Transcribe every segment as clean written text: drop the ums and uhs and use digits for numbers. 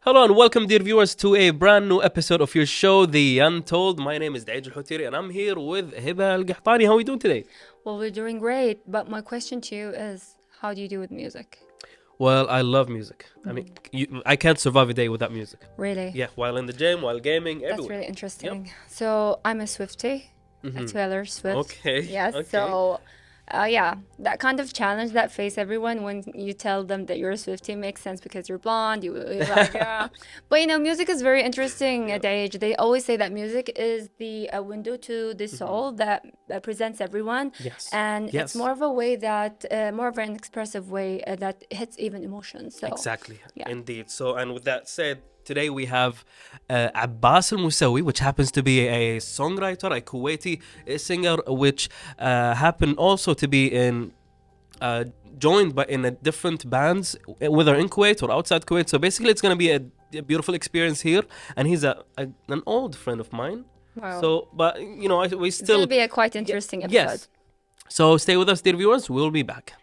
Hello and welcome, dear viewers, to a brand new episode of your show, The Untold. My name is Daij Al-Hutiri and I'm here with Hiba Al-Qahtani. How are we doing today? Well, we're doing great, but my question to you is, how do you do with music? Well, I love music. I mean, I can't survive a day without music. Really? Yeah, while in the gym, while gaming, That's everywhere. really interesting. So I'm a Swiftie, a Taylor Swift. Okay. Yes. Okay. So, that kind of challenge that face everyone when you tell them that you're a Swiftie makes sense because you're blonde. You're like, yeah. But music is very interesting at age. They always say that music is the window to the soul that presents everyone. Yes. And Yes. it's more of a way that, more of an expressive way that hits even emotions. So Exactly. yeah. Indeed. So, and with that said, today we have Abbas AlMusawi, which happens to be a songwriter, a Kuwaiti singer, which happened also to be joined in a different bands, whether in Kuwait or outside Kuwait. So basically, it's going to be a beautiful experience here. And he's an old friend of mine. Wow. So, but we It's still going to be a quite interesting episode. yes. So stay with us, dear viewers. We'll be back.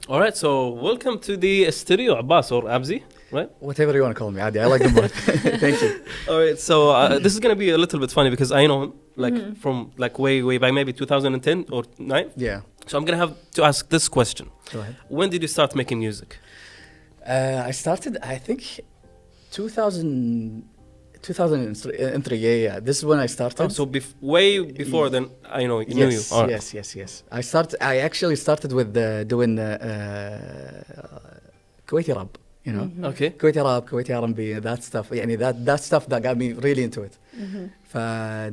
All right, so welcome to the studio, Abbas or Abzi, right? Whatever you want to call me, Adi. I like them both. Thank you. All right, so this is going to be a little bit funny because I know him from way back, maybe 2010 or 9. Yeah, So I'm going to have to ask this question. go ahead. When did you start making music? I started, I think, 2003. Yeah. This is when I started. Oh, so way before then, I knew you. yes, All right. yes. I actually started with doing Kuwaiti rap. You know, Okay. Kuwaiti rap, Kuwaiti R&B, that stuff. That stuff that got me really into it.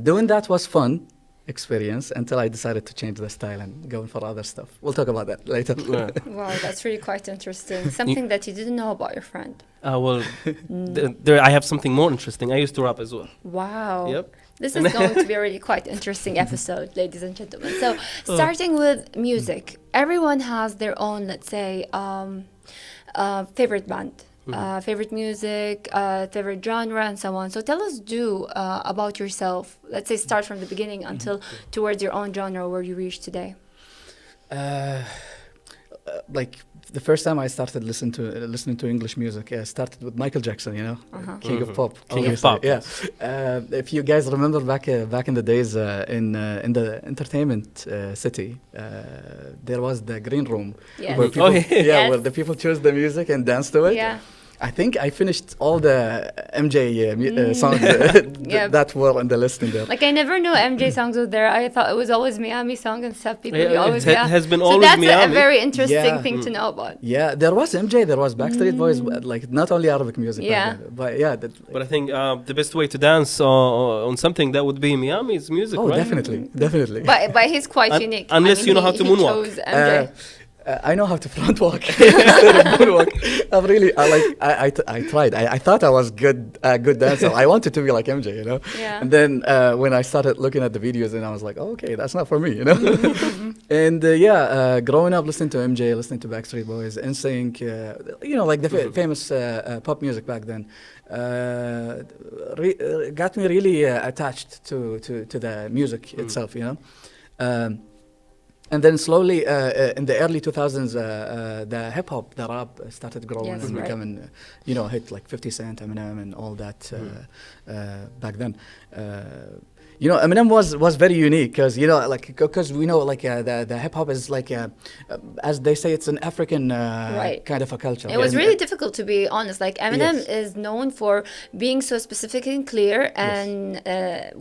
Doing that was fun experience until I decided to change the style and going for other stuff. We'll talk about that later. Yeah. Wow, that's really quite interesting. Something that you didn't know about your friend. Well, there I have something more interesting. I used to rap as well. Wow. Yep. This is going to be a really quite interesting episode, ladies and gentlemen. So, starting with music, everyone has their own, let's say, favorite band, favorite music, favorite genre, and so on. So, tell us, about yourself. Let's say, start from the beginning until towards your own genre where you reach today. Like the first time I started listening to English music, I started with Michael Jackson, King of Pop. King of Pop. Yeah. If you guys remember back in the days in the entertainment city, there was the green room Yes. where people, Yes. where the people choose the music and dance to it. Yeah. I think I finished all the MJ songs Yeah. that were on the list in there. Like, I never knew MJ songs were there. I thought it was always Miami song and stuff. People Yeah, always, it has been so always that's a Miami. very interesting Yeah. thing to know about. Yeah, there was MJ, there was Backstreet Boys, like not only Arabic music. back Yeah. then, but yeah. But I think the best way to dance on something that would be Miami's music, Oh, right? definitely. But he's quite unique. Unless you know how to he moonwalk. chose MJ. I know how to front walk instead of moonwalk. I tried. I thought I was a good dancer. I wanted to be like MJ, Yeah. And then when I started looking at the videos, and I was like, oh, okay, that's not for me, And growing up listening to MJ, listening to Backstreet Boys, NSYNC, like the famous pop music back then, got me really attached to the music itself, And then slowly, in the early 2000s, the hip hop, the rap started growing Yes, and right. becoming, hit like 50 Cent, Eminem, and all that back then. Eminem was very unique because we know the hip hop is like as they say, it's an African Right. kind of a culture. It was And, really difficult, to be honest. Like, Eminem Yes. is known for being so specific and clear, and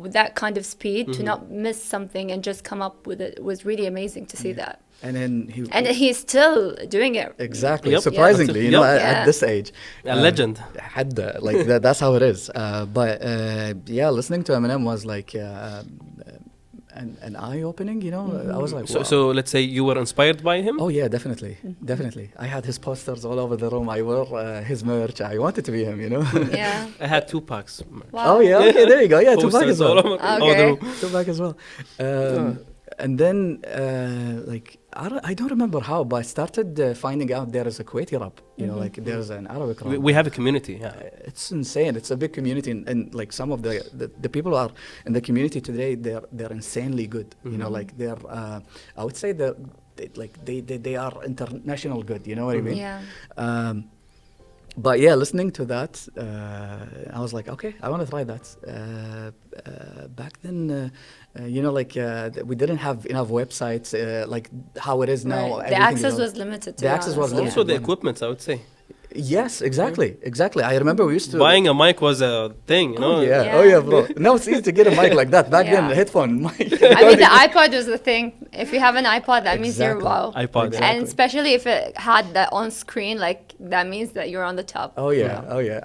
with that kind of speed, to not miss something and just come up with it was really amazing to see that. and then And he's still doing it. exactly Yep. surprisingly, Yep. Yeah. at this age, A legend. that's how it is. But listening to Eminem was like an eye opening. You know, I was like, So, wow. so let's say you were inspired by him. Oh yeah, definitely, definitely. I had his posters all over the room. I wore his merch. I wanted to be him. You know. Yeah. I had Tupac's. Wow. Oh yeah. Okay, there you go. Yeah, Tupac Posters as well. all over Okay. the room. Tupac as well. And then, like, I don't remember how, but I started finding out there is a Kuwaiti rap. You know, like there's an Arabic rap. We have a community. Yeah. It's insane. It's a big community, and like some of the people who are in the community today, they're insanely good. You know, like they're I would say that they are international good. You know what I mean? Yeah. But yeah, listening to that, I was like, okay, I want to try that. Back then, you know, like we didn't have enough websites like how it is now. Right. The Everything access is was limited. To The access was limited. Also the equipment, I would say. Yes, exactly, exactly. I remember we used to Buying a mic was a thing, you know. Oh yeah, Yeah. oh yeah, bro. Now it's easy to get a mic like that. Back then, Yeah. a headphone mic. I mean, the iPod was the thing. If you have an iPod, that means you're Exactly. wow. iPod. Exactly. And especially if it had that on screen, like that means that you're on the top. Oh yeah, oh yeah.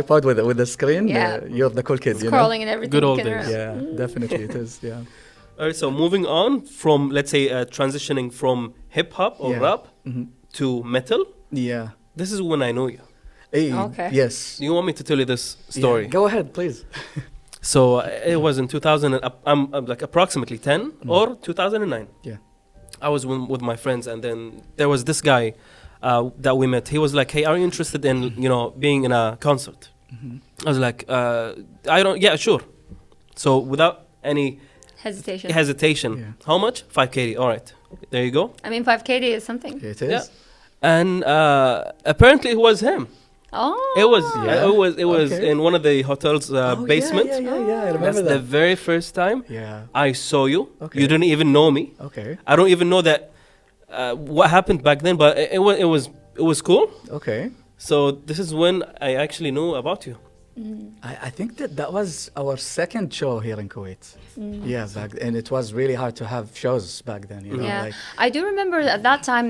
iPod with the screen. Yeah. You're the cool kid. You know? Scrolling and everything. Good old you can days. remember. Yeah, definitely it is. Yeah. All right, so moving on from, let's say, transitioning from hip hop or Yeah. rap Mhm. to metal. Yeah. This is when I know you. Hey, Okay. Yes. Do you want me to tell you this story? Yeah, go ahead, please. So it was in 2000, I'm like approximately 10 or 2009. Yeah. I was with my friends, and then there was this guy that we met. He was like, "Hey, are you interested in being in a concert?" I was like, "I don't. Yeah, sure." So without any Hesitation. hesitation, Yeah. how much? 5KD. All right, there you go. I mean, 5KD is something. It is. Yeah. And apparently it was him. Oh. It was. Yeah. It was Okay. in one of the hotel's Oh, basement. Yeah, I remember That's that. the very first time Yeah. I saw you. Okay. You didn't even know me. Okay. I don't even know that what happened back then, but it was cool. Okay. So this is when I actually knew about you. I think that was our second show here in Kuwait. Yeah, and it was really hard to have shows back then. You know, Yeah, like I do remember at that time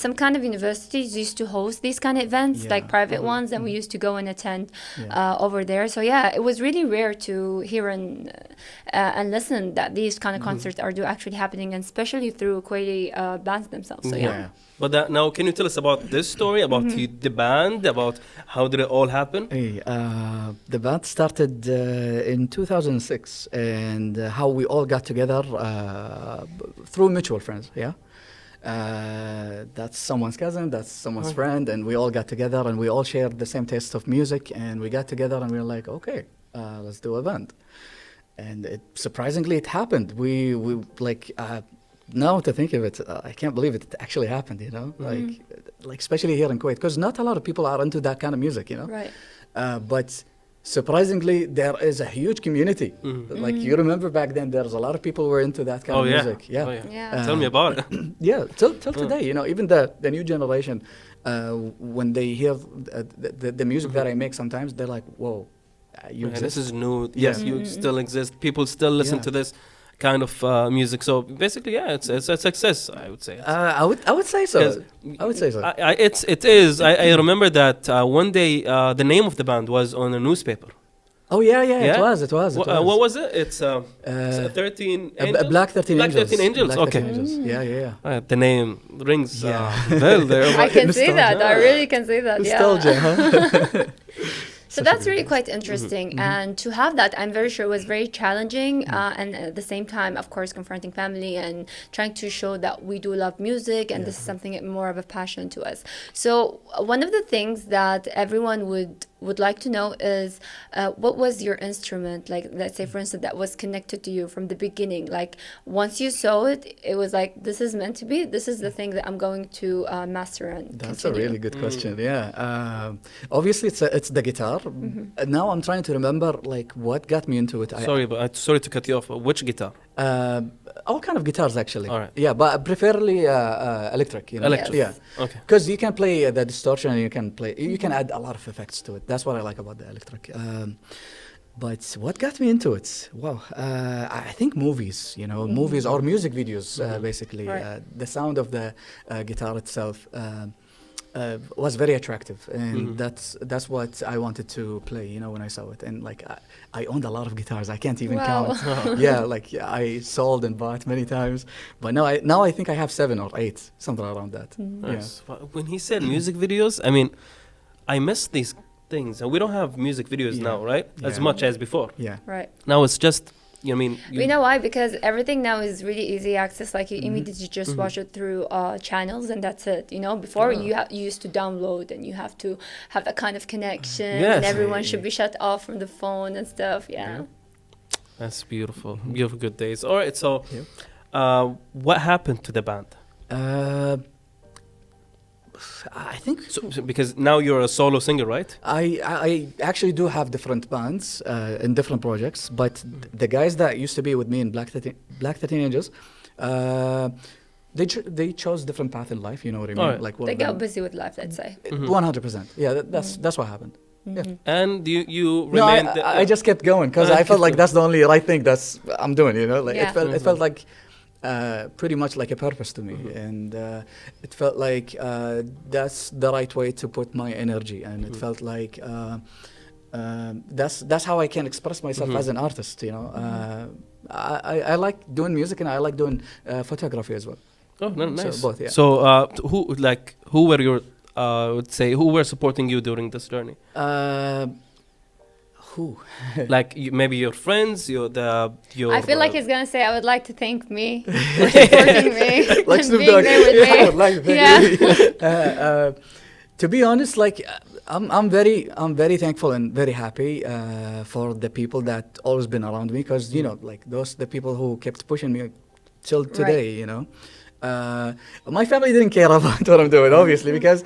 some kind of universities used to host these kind of events, Yeah. like private ones, and we used to go and attend Yeah. over there. So yeah, it was really rare to hear and listen that these kind of concerts are actually happening, and especially through Kuwaiti bands themselves. So yeah. But now, can you tell us about this story, about the band, about how did it all happen? Hey, the band started in 2006, and how we all got together through mutual friends. Yeah, that's someone's cousin, that's someone's friend, and we all got together, and we all shared the same taste of music, and we got together, and we were like, okay, let's do a band. And surprisingly, it happened. We like. Now to think of it, I can't believe it actually happened. You know, like especially here in Kuwait, because not a lot of people are into that kind of music. You know, Right. but surprisingly, there is a huge community. Like you remember back then, there's a lot of people who were into that kind of music. Yeah, Oh, yeah. Yeah. Tell me about it. yeah. Till today, you know, even the new generation, when they hear the music that I make, sometimes they're like, "Whoa, you Yeah, this exist." is new. Yes, you still exist. People still listen Yeah. to this kind of music. So basically, yeah, it's a success, I would say. I would say so. 'Cause I would say so. it is. I remember that one day the name of the band was on a newspaper. Oh yeah. Yeah? It was. What was it? It's 13 Angels? Black 13 Black Angels. 13 Angels. Black Okay. 13 Angels. Yeah. The name rings Yeah. bell there. I can see Nostalgia. that. I really can see that. Nostalgia, Yeah. huh? So that's really quite interesting, and to have that, I'm very sure was very challenging, and at the same time, of course, confronting family and trying to show that we do love music, and this is something more of a passion to us. So one of the things that everyone would like to know is what was your instrument, like let's say for instance that was connected to you from the beginning, like once you saw it, it was like this is meant to be, this is the thing that I'm going to master and That's continue. a really good question. Yeah. Obviously, it's the guitar. Now I'm trying to remember like what got me into it. Sorry to cut you off. Which guitar? All kind of guitars actually. All right. Yeah, but preferably electric. You know? Electric. Yeah. Okay. Because you can play the distortion, and you can add a lot of effects to it. That's what I like about the electric. But what got me into it? Wow, I think movies. You know, movies or music videos, basically. Right. The sound of the guitar itself. was very attractive, and Mhm. that's what I wanted to play. You know, when I saw it, and like I owned a lot of guitars. I can't even Wow. count. Yeah, like I sold and bought many times, but now I think I have 7 or 8, something around that. Nice. When he said music videos, I mean, I miss these things, and we don't have music videos Yeah. now, right? As Yeah. much as before. Yeah, Right. Now it's just, you mean, You know why? Because everything now is really easy access. Like you immediately just Mhm. watch it through channels, and that's it. You know, before Yeah. you used to download, and you have to have that kind of connection, Yes. and everyone Yeah, should yeah. be shut off from the phone and stuff. Yeah. Yeah. That's beautiful. Beautiful, good days. All right, so Yep. what happened to the band? uh, I think So because now you're a solo singer, right? I actually do have different bands in different projects, but the guys that used to be with me in Black the Teenagers, they chose different path in life. You know what I mean? Alright. Like one They of them, got busy with life, let's say. 100%. Yeah, that's what happened. And you No, remained. I just kept going because I felt like that's the only right thing I'm doing. You know, like Yeah. it felt like pretty much like a purpose to me, and it felt like that's the right way to put my energy, and it felt like that's how I can express myself as an artist. You know, I like doing music, and I like doing photography as well. Oh, no, So nice. both, yeah. So who were your I would say who were supporting you during this journey? Who? Like maybe your friends, your I feel like he's gonna say, "I would like to thank me for supporting me Like and Snoop being Dogg. there with Yeah, I would me." like to thank Yeah. you. To be honest, like I'm very thankful and very happy for the people that always been around me, because you know, like those the people who kept pushing me till today. You know, my family didn't care about what I'm doing, obviously, because.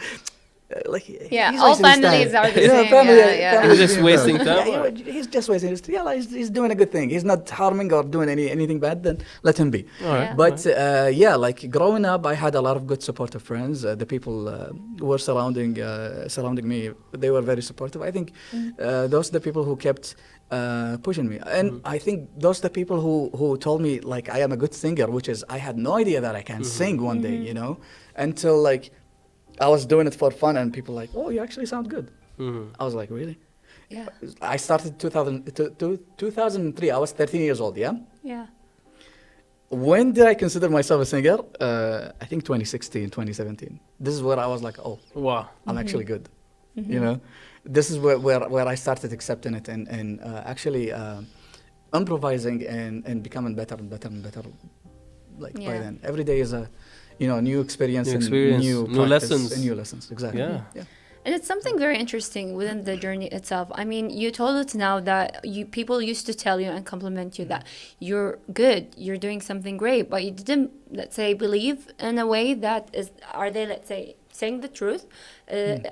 Like Yeah, he's all wasting his families time. are the You know, same, family- yeah, yeah. families He's just being wasting family. time, Yeah, he's just wasting his time. Yeah, like, he's doing a good thing. He's not harming or doing anything bad. Then let him be. All right. Yeah. But yeah, like growing up, I had a lot of good supportive friends. The people who were surrounding me, they were very supportive. I think those are the people who kept pushing me, and I think those are the people who told me like I am a good singer, which is I had no idea that I can sing one day, you know, until like I was doing it for fun, and people like, oh, you actually sound good. I was like, really? Yeah. I started 2003. I was 13 years old. Yeah. Yeah. When did I consider myself a singer? I think 2016, 2017. This is where I was like, oh, Wow. I'm actually good. You know, this is where I started accepting it, and actually improvising and becoming better and better and better. Like by Yeah. then, every day is a new experience, New and experience, new new practice lessons. and new lessons. Exactly. Yeah. And it's something very interesting within the journey itself. I mean, you told us now that people used to tell you and compliment you that you're good, you're doing something great, but you didn't, let's say, believe in a way that are they, let's say, saying the truth?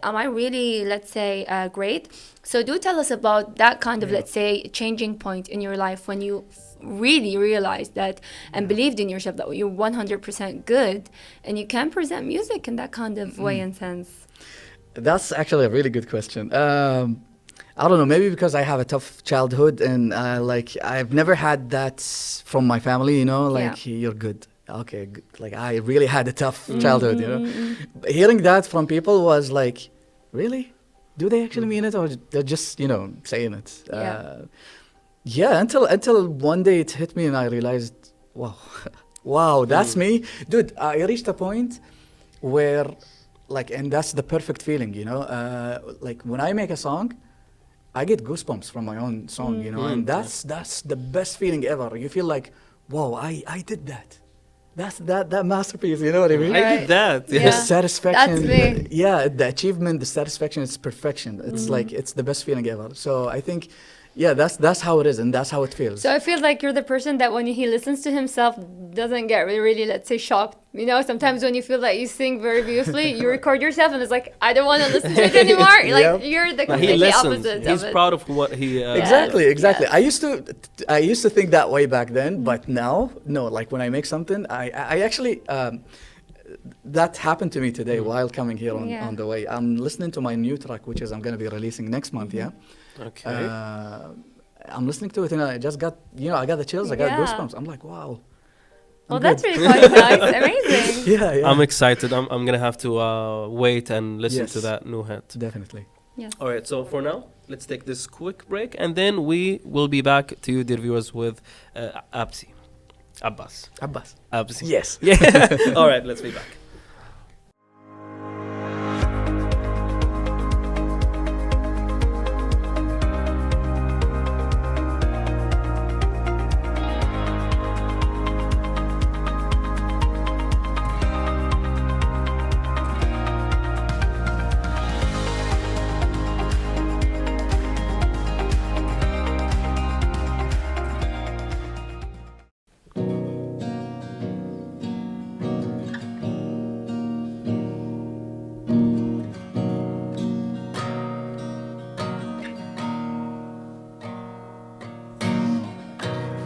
Am I really, let's say, great? So do tell us about that kind of, let's say, changing point in your life when you really realized that and believed in yourself that you're 100% good and you can present music in that kind of way and sense. That's actually a really good question. I don't know, maybe because I have a tough childhood, and like I've never had that from my family, you know, like you're good. Okay, good. Like I really had a tough childhood, you know. Hearing that from people was like, really? Do they actually mean it, or they're just, you know, saying it? Yeah, until one day it hit me and I realized, wow, that's me. Dude, I reached a point where like, and that's the perfect feeling, you know, like when I make a song, I get goosebumps from my own song, you know, and that's the best feeling ever. You feel like, whoa, I did that. That's that masterpiece, you know what I mean? I did that. Yeah. The satisfaction. That's me. Yeah, the achievement, the satisfaction, it's perfection. It's like, it's the best feeling ever. So I think, yeah, that's how it is, and that's how it feels. So I feel like you're the person that when he listens to himself doesn't get really, let's say, shocked. You know, sometimes when you feel that you sing very beautifully, you record yourself and it's like, I don't want to listen to it anymore. Like you're the He completely listens. opposite He's of it. proud of what he. Exactly. Yeah. I used to think that way back then, but now, no. Like when I make something, I actually that happened to me today while coming here on the way. I'm listening to my new track, which is I'm going to be releasing next month. Yeah. Okay. I'm listening to it and I just got, you know, I got the chills. I got goosebumps. I'm like, wow. Well, Good. that's really quite nice. Amazing. Yeah. I'm excited. I'm gonna have to wait and listen to Yes. that new hit. Definitely. Yes. All right. So for now, let's take this quick break, and then we will be back to you, dear viewers, with Abbas. Abbas. Yes. Yeah. All right. Let's be back.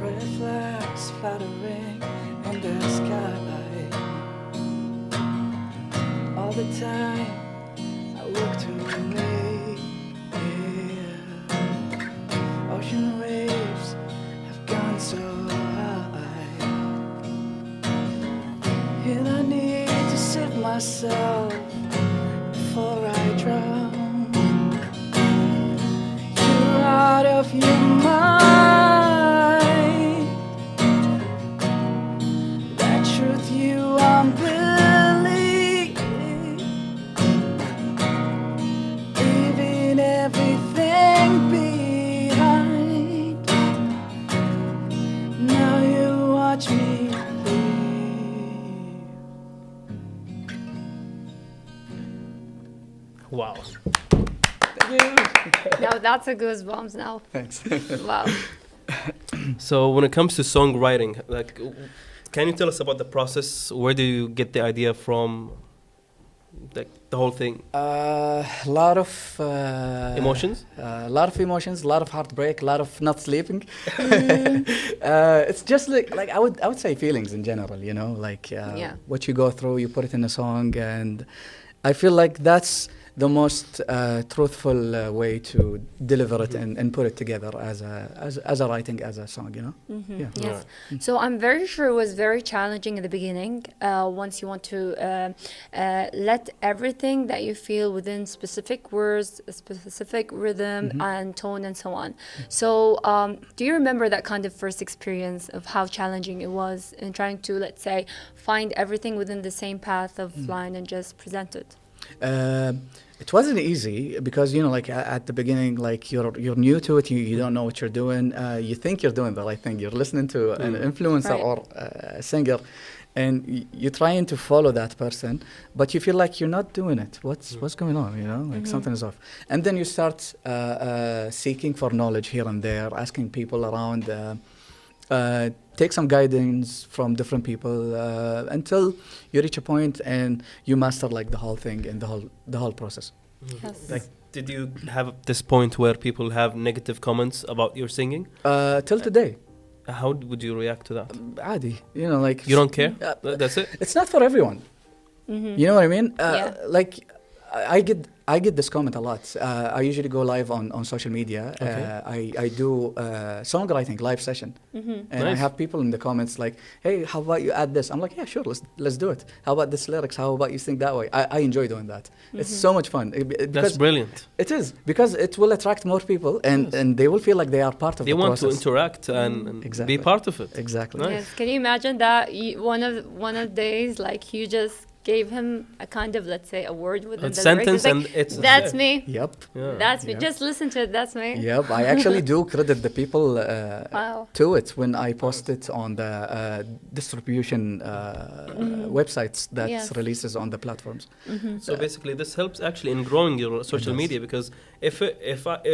Red flags fluttering in the sky. All the time I looked away. Yeah. Ocean waves have gone so high, and I need to save myself before I drown. You're out of your mind. That truth you unbelieve, leaving everything behind. Now you watch me leave. Wow. No, that's a goosebumps now. Thanks. Wow. So when it comes to songwriting, like, can you tell us about the process? Where do you get the idea from? Like the whole thing. A lot of Emotions? A lot of emotions, a lot of heartbreak, a lot of not sleeping. It's just like I would say feelings in general, you know, like Yeah. what you go through, you put it in a song, and I feel like that's the most truthful way to deliver it and put it together as a writing, as a song, you know. Mm-hmm. Yeah. Yes. So I'm very sure it was very challenging in the beginning. Once you want to let everything that you feel within specific words, a specific rhythm and tone and so on. So do you remember that kind of first experience of how challenging it was in trying to, let's say, find everything within the same path of line and just present it? It wasn't easy because, you know, like at the beginning, like you're new to it, you don't know what you're doing. You think you're doing the right thing. You're listening to an influencer Right. or a singer, and you're trying to follow that person, but you feel like you're not doing it. What's going on? You know, like something is off. And then you start seeking for knowledge here and there, asking people around. Take some guidance from different people until you reach a point and you master like the whole thing and the whole process. Yes. Like, did you have this point where people have negative comments about your singing? Till today, How would you react to that? عادي, you know, like You don't care? That's it? It's not for everyone. You know what I mean? Yeah. Like I get this comment a lot. I usually go live on social media. Okay. I do songwriting live session, and I Nice. have people in the comments like, "Hey, how about you add this?" I'm like, "Yeah, sure, let's do it. How about this lyrics? How about you sing that way?" I enjoy doing that. It's so much fun. That's Because brilliant. it is, because it will attract more people, and they will feel like they are part of They the want process. to interact and Exactly. be part of it. Exactly. Nice. Yes. Can you imagine that one of the days, like you just gave him a kind of, let's say, a word within A the sentence lyrics. It's like, and it's that's me. Yep. Yeah. That's me. Yeah. Just listen to it. That's me. Yep. I actually do credit the people Wow. to it when I post it on the distribution websites that Yes. releases on the platforms. So basically, this helps actually in growing your social media, because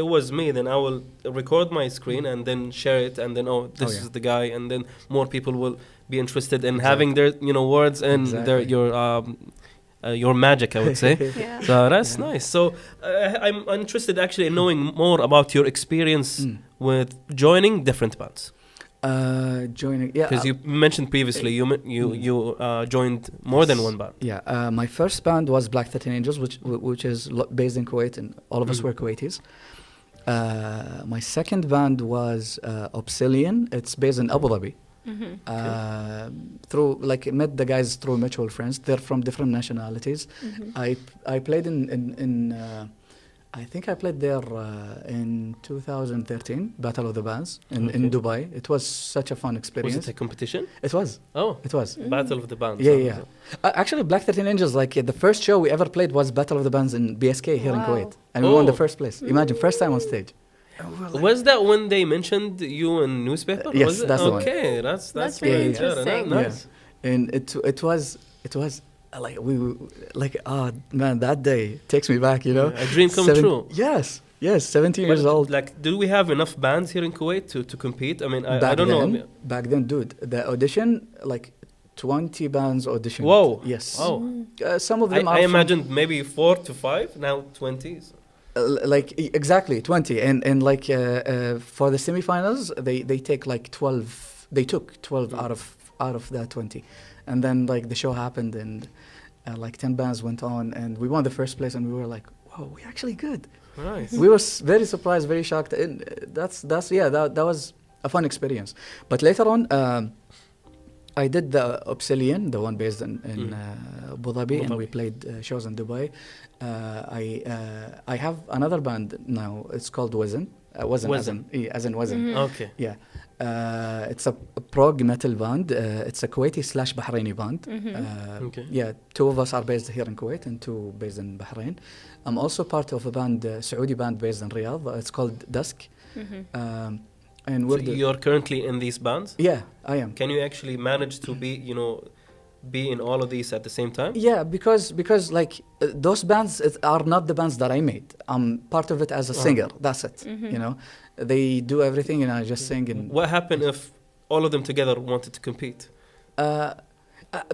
it was me, then I will record my screen and then share it, and then this yeah. is the guy, and then more people will be interested in having their words and their your magic, I would say. Yeah. So that's nice. So I'm interested actually in knowing more about your experience with joining different bands. Joining, yeah. Because you mentioned previously you joined more than one band. Yeah, my first band was Black 13 Angels, which is based in Kuwait, and all of us were Kuwaitis. My second band was Obsidian. It's based in Abu Dhabi. Through like met the guys through mutual friends. They're from different nationalities. I played in I think I played there in 2013 Battle of the Bands in Dubai. It was such a fun experience. Was it a competition? It was. Oh, It was. Battle of the Bands. Yeah. Actually, Black 13 Angels, like the first show we ever played was Battle of the Bands in BSK here in Wow. Kuwait, and we won the first place. Imagine, first time on stage. Was that when they mentioned you in newspaper? Yes, was it? that's the one. Okay, that's really yeah, interesting. Nice. And it was like like man, that day takes me back, you know. A dream come true. Yes, 17 years old. Like, do we have enough bands here in Kuwait to compete? I mean, I don't know. Back then, dude, the audition, like 20 bands auditioned. Whoa. Yes. Oh. Some of them I imagined maybe 4 to 5. Now 20. Like exactly 20, and like for the semifinals, they take like 12. They took 12 out of that 20, and then like the show happened, and like 10 bands went on, and we won the first place, and we were like, whoa, we're actually good. Nice. We were very surprised, very shocked, and that was a fun experience. But later on, I did the Obsidian, the one based in Abu Dhabi, and we played shows in Dubai. I have another band now. It's called Wazn. As in Wazn. Okay. Yeah. It's a prog metal band. It's a Kuwaiti / Bahraini band. Okay. Yeah, 2 of us are based here in Kuwait and 2 based in Bahrain. I'm also part of a band, Saudi band based in Riyadh. It's called Dusk. And So you're currently in these bands? Yeah, I am. Can you actually manage to be in all of these at the same time? Yeah, because like those bands are not the bands that I made. I'm part of it as a singer. That's it. You know, they do everything and I just sing. And What happened if all of them together wanted to compete?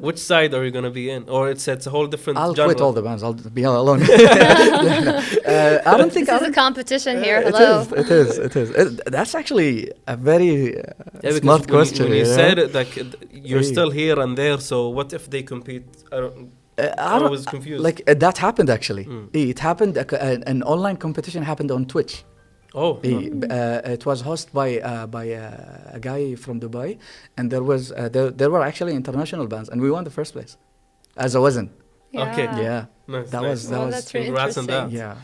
Which side are you going to be in? Or it's a whole different I'll genre? quit all the bands. I'll be alone. I don't think This is a competition here. It Hello. is. That's actually a very smart question. When you know? said it, like you're still here and there, so what if they compete? I was confused. Like that happened actually. It happened. An online competition happened on Twitch. Oh. It was hosted by a guy from Dubai, and there were actually international bands, and we won the first place, as I wasn't. Okay. Yeah, Nice, that nice. was That's really Congrats on interesting. that. Yeah,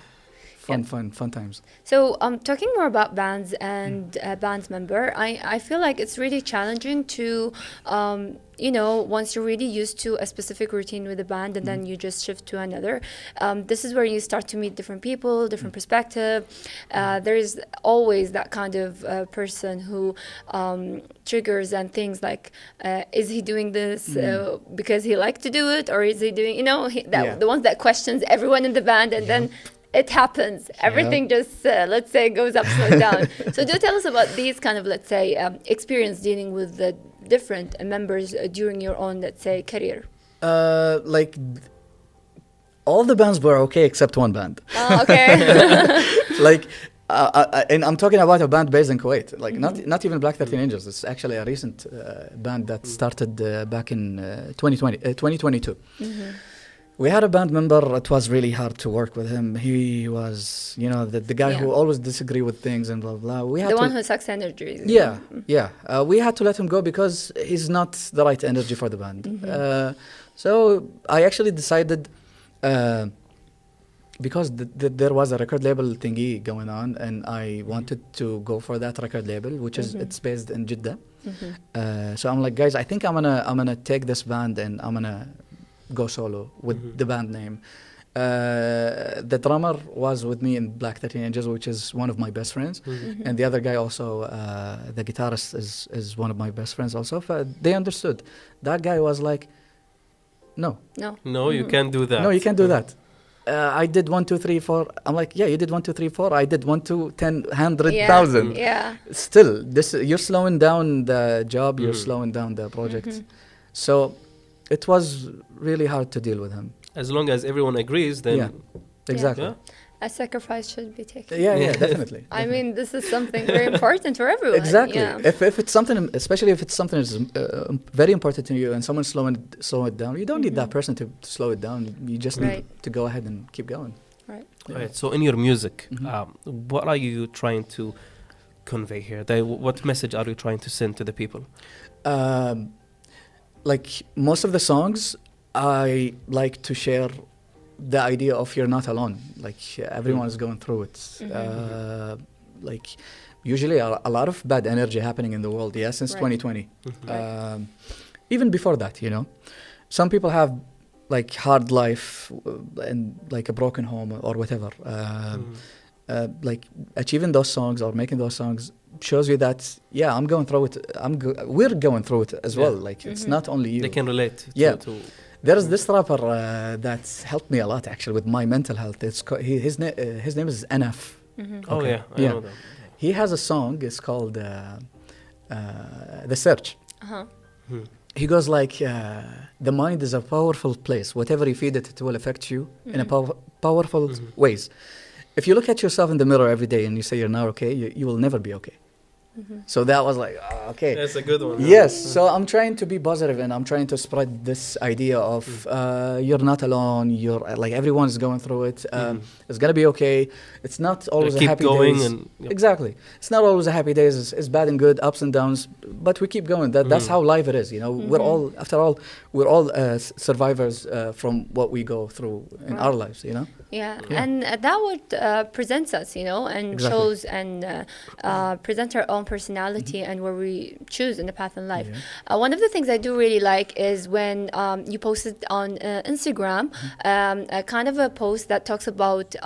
fun times. So, talking more about bands and band member, I feel like it's really challenging to, once you're really used to a specific routine with a band and then you just shift to another, this is where you start to meet different people, different perspective. There is always that kind of person who triggers and things like, is he doing this because he likes to do it, or is he doing, the ones that questions everyone in the band, and then it happens. Everything just, let's say, goes upside down. So do tell us about these kind of, let's say, experience dealing with the different members during your own, let's say, career. Like all the bands were okay except one band. Oh, okay. Like, and I'm talking about a band based in Kuwait. Like not even Black 13 Angels. It's actually a recent band that started back in 2022. We had a band member. It was really hard to work with him. He was, the guy who always disagree with things and blah blah. We had the one who sucks energy. Yeah. We had to let him go because he's not the right energy for the band. So I actually decided, because there was a record label thingy going on, and I wanted to go for that record label, which is it's based in Jeddah. So I'm like, guys, I think I'm gonna take this band and I'm gonna go solo with the band name. The drummer was with me in Black 13 Angels, which is one of my best friends, and the other guy also, the guitarist is one of my best friends also. They understood. That guy was like, no, you can't do that. No, you can't do that. I did 1, 2, 3, 4. I'm like, yeah, you did 1, 2, 3, 4. I did 1, 2, 10, 100,000. Yeah. Still, you're slowing down the job. You're slowing down the project. So it was really hard to deal with him. As long as everyone agrees, then exactly. Yeah. A sacrifice should be taken. Yeah, definitely. I mean, this is something very important for everyone. Exactly. Yeah. If it's something, especially if it's something that's very important to you, and someone's slowing it down, you don't need that person to slow it down. You just need to go ahead and keep going. Right. Yeah. Right. So in your music, what are you trying to convey here? What message are you trying to send to the people? Like most of the songs, I like to share the idea of you're not alone. Like everyone is going through it. Like usually a lot of bad energy happening in the world. Yeah, since 2020. Even before that, you know, some people have like hard life and like a broken home or whatever. Like achieving those songs or making those songs shows you that I'm going through it. We're going through it as well. Like it's not only you. They can relate. To There is this rapper that's helped me a lot actually with my mental health. It's his name is NF. Oh yeah, I know that. He has a song. It's called The Search. He goes like, the mind is a powerful place. Whatever you feed it, it will affect you in a powerful ways. If you look at yourself in the mirror every day and you say you're not okay, you will never be okay. So that was like, okay. That's a good one. Yes. So I'm trying to be positive and I'm trying to spread this idea of you're not alone. You're like everyone's going through it. It's gonna be okay. It's not always a happy days. Exactly. It's not always a happy days. It's bad and good, ups and downs. But we keep going. That's how life it is. You know, we're all, after all, we're all survivors from what we go through in our lives. You know. Yeah. And that would presents us, you know, and shows and present our own personality and where we choose in the path in life. One of the things I do really like is when you posted on Instagram a kind of a post that talks about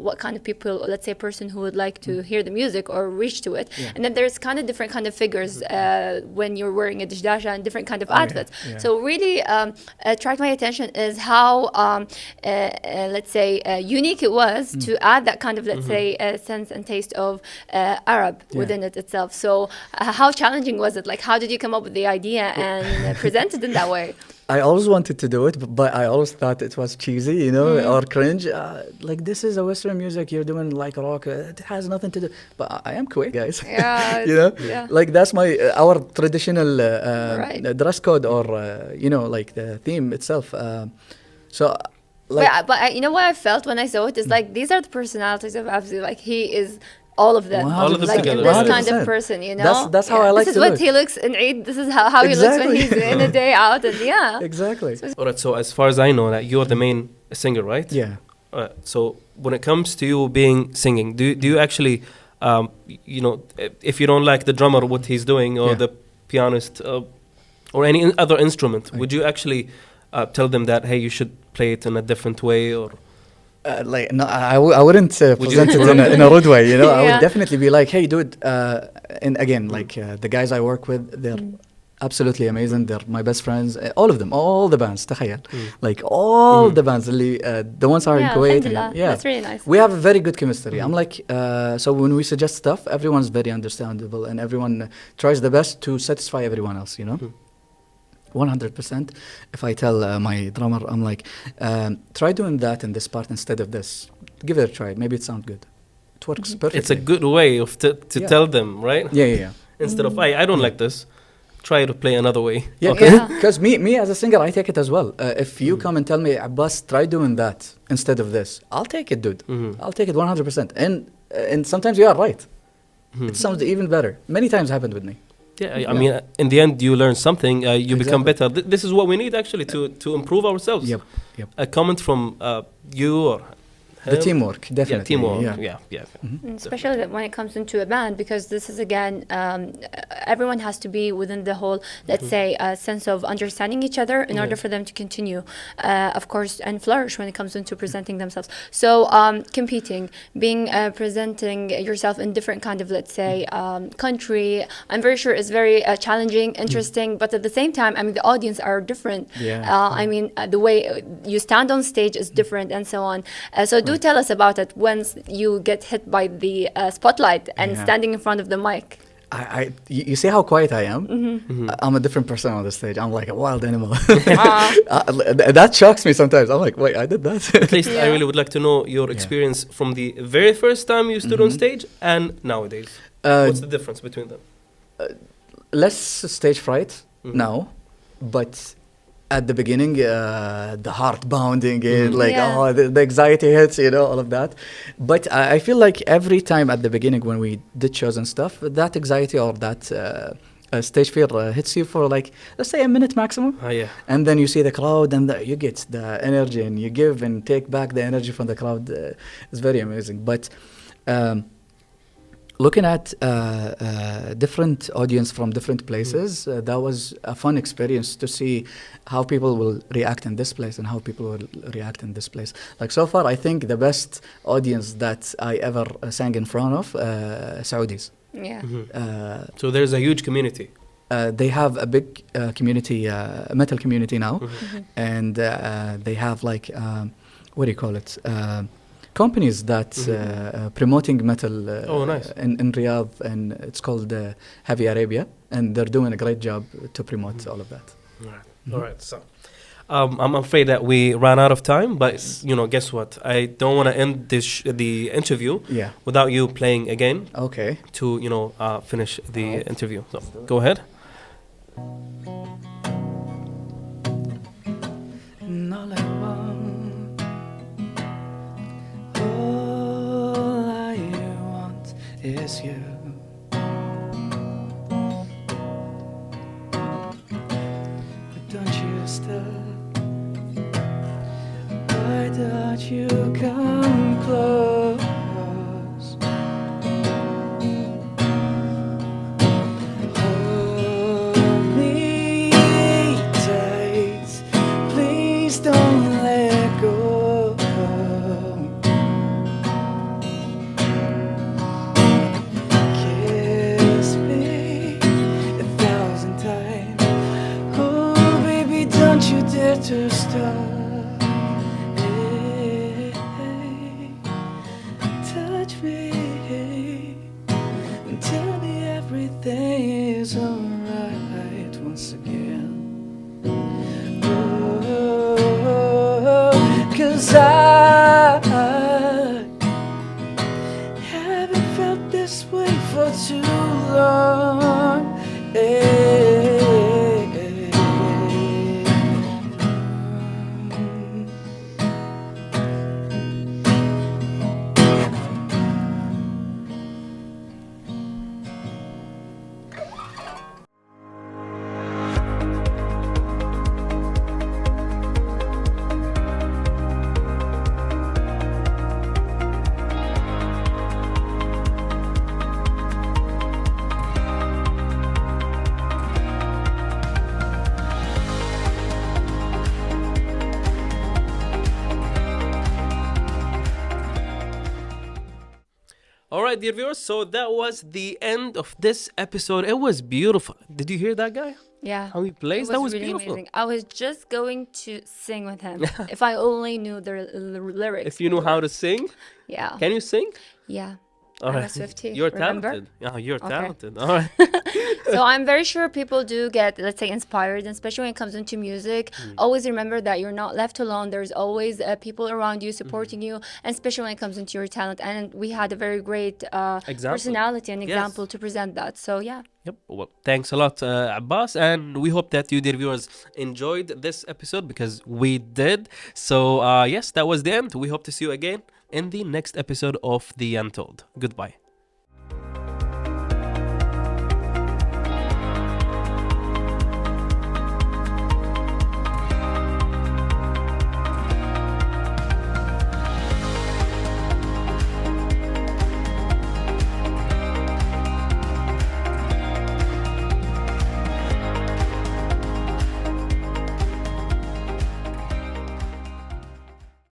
what kind of people, let's say a person who would like to hear the music or reach to it. And then there's kind of different kind of figures when you're wearing a dishdasha and different kind of outfits. So really attract my attention is how let's say unique it was to add that kind of, let's say, sense and taste of Arab within it itself. So how challenging was it? Like, how did you come up with the idea and present it in that way? I always wanted to do it, but I always thought it was cheesy, you know, or cringe. Like, this is a Western music, you're doing like rock. It has nothing to do. But I am Kuwait, guys. Yeah. You know, like that's our traditional dress code, or you know, like the theme itself. So. Like, but you know what I felt when I saw it is like these are the personalities of Abbas. Like he is all of them, all of them like together. this kind of person, you know. That's how I like to This is what he looks in Eid. This is how he looks when he's in a day out, and exactly. All right. So as far as I know, that you're the main singer, right? Yeah. So when it comes to you being singing, do you actually, you know, if you don't like the drummer what he's doing or the pianist or any other instrument, would you actually tell them that, hey, you should play it in a different way, or like no, I wouldn't present it in a rude way, you know. I would definitely be like, hey, dude, and again, like the guys I work with, they're absolutely amazing. They're my best friends, all of them, all the bands, تخيل. Like all the bands, the ones are in Kuwait. That's really nice. We have a very good chemistry. I'm like, so when we suggest stuff, everyone's very understandable and everyone tries the best to satisfy everyone else, you know. 100%. If I tell my drummer, I'm like, try doing that in this part instead of this. Give it a try. Maybe it sounds good. It works perfectly. It's a good way of to tell them, right? Yeah. Instead of, I don't like this, try to play another way. Yeah, because me as a singer, I take it as well. If you come and tell me, Abbas, try doing that instead of this, I'll take it, dude. I'll take it 100%. And sometimes you are right. It sounds even better. Many times happened with me. Yeah, I mean, in the end, you learn something. You become better. This is what we need actually to improve ourselves. Yep. A comment from you or the teamwork, definitely. Yeah, teamwork. Yeah. Especially when it comes into a band, because this is again, everyone has to be within the whole, let's say, sense of understanding each other in order for them to continue, of course, and flourish when it comes into presenting themselves. So competing, presenting yourself in different kind of, let's say, country, I'm very sure is very challenging, interesting, but at the same time, I mean, the audience are different. I mean, the way you stand on stage is different, and so on. So do tell us about it once you get hit by the spotlight and standing in front of the mic. You see how quiet I am? I'm a different person on the stage. I'm like a wild animal. That shocks me sometimes. I'm like, wait, I did that? At least I really would like to know your experience from the very first time you stood on stage and nowadays. What's the difference between them? Less stage fright now, but At the beginning, the heart pounding, like Yeah. oh, the anxiety hits, all of that. But I feel like every time at the beginning when we did shows and stuff, that anxiety or that stage fear hits you for like, let's say, a minute maximum. Yeah. And then you see the crowd, and you get the energy, and you give and take back the energy from the crowd. It's very amazing. But looking at different audience from different places, that was a fun experience to see how people will react in this place and how people will react in this place. Like so far, I think the best audience that I ever sang in front of, Saudis. Yeah. So there's a huge community. They have a big community, metal community now, and they have like, what do you call it? Companies that promoting metal Nice. in Riyadh, and it's called Heavy Arabia, and they're doing a great job to promote all of that. All right. All right. So I'm afraid that we ran out of time, but guess what? I don't want to end the interview Yeah. without you playing again Okay. to finish the interview. So go ahead. All I want is you. But don't you stop? Why don't you come close? Hold me tight, please don't let go. Kiss me 1,000 times. Oh, baby, don't you dare to stop. Hey, touch me and tell me everything is alright once again. Oh, 'cause I haven't felt this way for too long. All right, dear viewers. So that was the end of this episode. It was beautiful. Did you hear that guy? Yeah. How he plays? It That was really beautiful. amazing. I was just going to sing with him if I only knew the lyrics. If you know how to sing, Yeah. can you sing? Yeah. All I'm a right. Swiftie, You're remember? talented. Yeah, you're Okay. talented. All right. So I'm very sure people do get, let's say, inspired, and especially when it comes into music. Always remember that you're not left alone. There's always people around you supporting you, and especially when it comes into your talent. And we had a very great Example. personality and Yes. example to present that. So yeah. Yep. Well, thanks a lot, Abbas. And we hope that you, dear viewers, enjoyed this episode because we did. So, yes, that was the end. We hope to see you again in the next episode of The Untold. Goodbye.